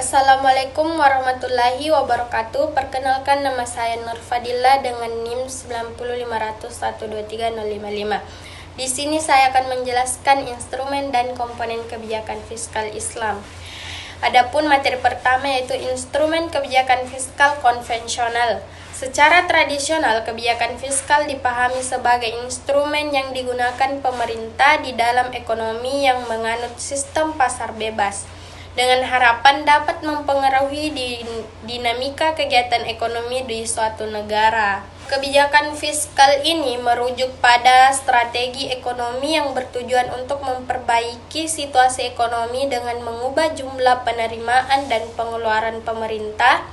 Assalamualaikum warahmatullahi wabarakatuh. Perkenalkan, nama saya Nur Fadila dengan NIM 90501230555. Di sini saya akan menjelaskan instrumen dan komponen kebijakan fiskal Islam. Adapun materi pertama yaitu instrumen kebijakan fiskal konvensional. Secara tradisional, kebijakan fiskal dipahami sebagai instrumen yang digunakan pemerintah di dalam ekonomi yang menganut sistem pasar bebas, dengan harapan dapat mempengaruhi dinamika kegiatan ekonomi di suatu negara. Kebijakan fiskal ini merujuk pada strategi ekonomi yang bertujuan untuk memperbaiki situasi ekonomi dengan mengubah jumlah penerimaan dan pengeluaran pemerintah.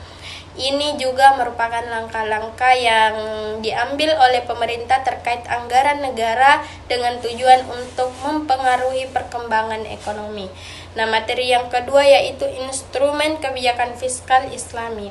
Ini juga merupakan langkah-langkah yang diambil oleh pemerintah terkait anggaran negara dengan tujuan untuk mempengaruhi perkembangan ekonomi. Nah, materi yang kedua yaitu instrumen kebijakan fiskal Islami.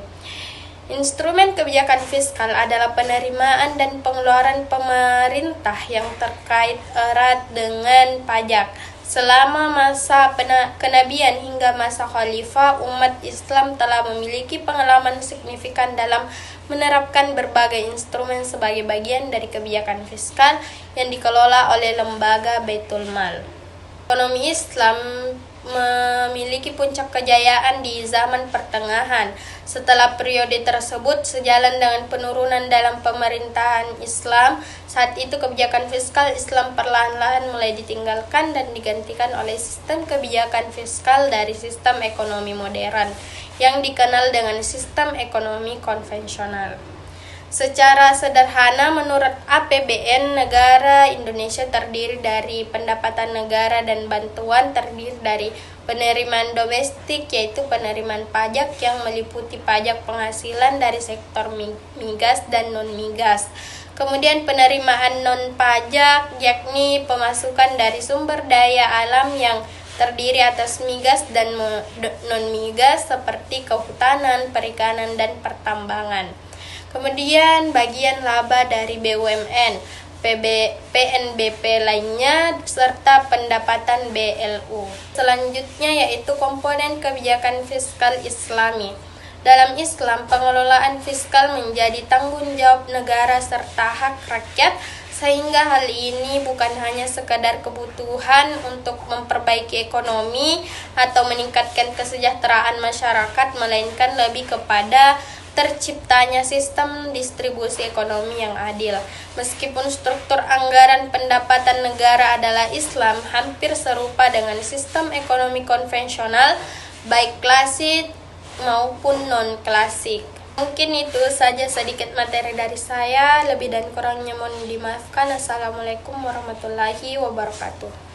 Instrumen kebijakan fiskal adalah penerimaan dan pengeluaran pemerintah yang terkait erat dengan pajak. Selama masa kenabian hingga masa khalifah, umat Islam telah memiliki pengalaman signifikan dalam menerapkan berbagai instrumen sebagai bagian dari kebijakan fiskal yang dikelola oleh lembaga Baitul Mal. Ekonomi Islam memiliki puncak kejayaan di zaman pertengahan. Setelah periode tersebut sejalan dengan penurunan dalam pemerintahan Islam, saat itu kebijakan fiskal Islam perlahan-lahan mulai ditinggalkan dan digantikan oleh sistem kebijakan fiskal dari sistem ekonomi modern yang dikenal dengan sistem ekonomi konvensional. Secara sederhana, menurut APBN, negara Indonesia terdiri dari pendapatan negara dan bantuan terdiri dari penerimaan domestik, yaitu penerimaan pajak yang meliputi pajak penghasilan dari sektor migas dan non-migas. Kemudian penerimaan non-pajak, yakni pemasukan dari sumber daya alam yang terdiri atas migas dan non-migas seperti kehutanan, perikanan, dan pertambangan. Kemudian bagian laba dari BUMN, PNBP lainnya, serta pendapatan BLU. Selanjutnya yaitu komponen kebijakan fiskal Islami. Dalam Islam, pengelolaan fiskal menjadi tanggung jawab negara serta hak rakyat, sehingga hal ini bukan hanya sekadar kebutuhan untuk memperbaiki ekonomi atau meningkatkan kesejahteraan masyarakat, melainkan lebih kepada terciptanya sistem distribusi ekonomi yang adil. Meskipun struktur anggaran pendapatan negara adalah Islam, hampir serupa dengan sistem ekonomi konvensional, baik klasik maupun non-klasik. Mungkin itu saja sedikit materi dari saya, lebih dan kurangnya mohon dimaafkan. Assalamualaikum warahmatullahi wabarakatuh.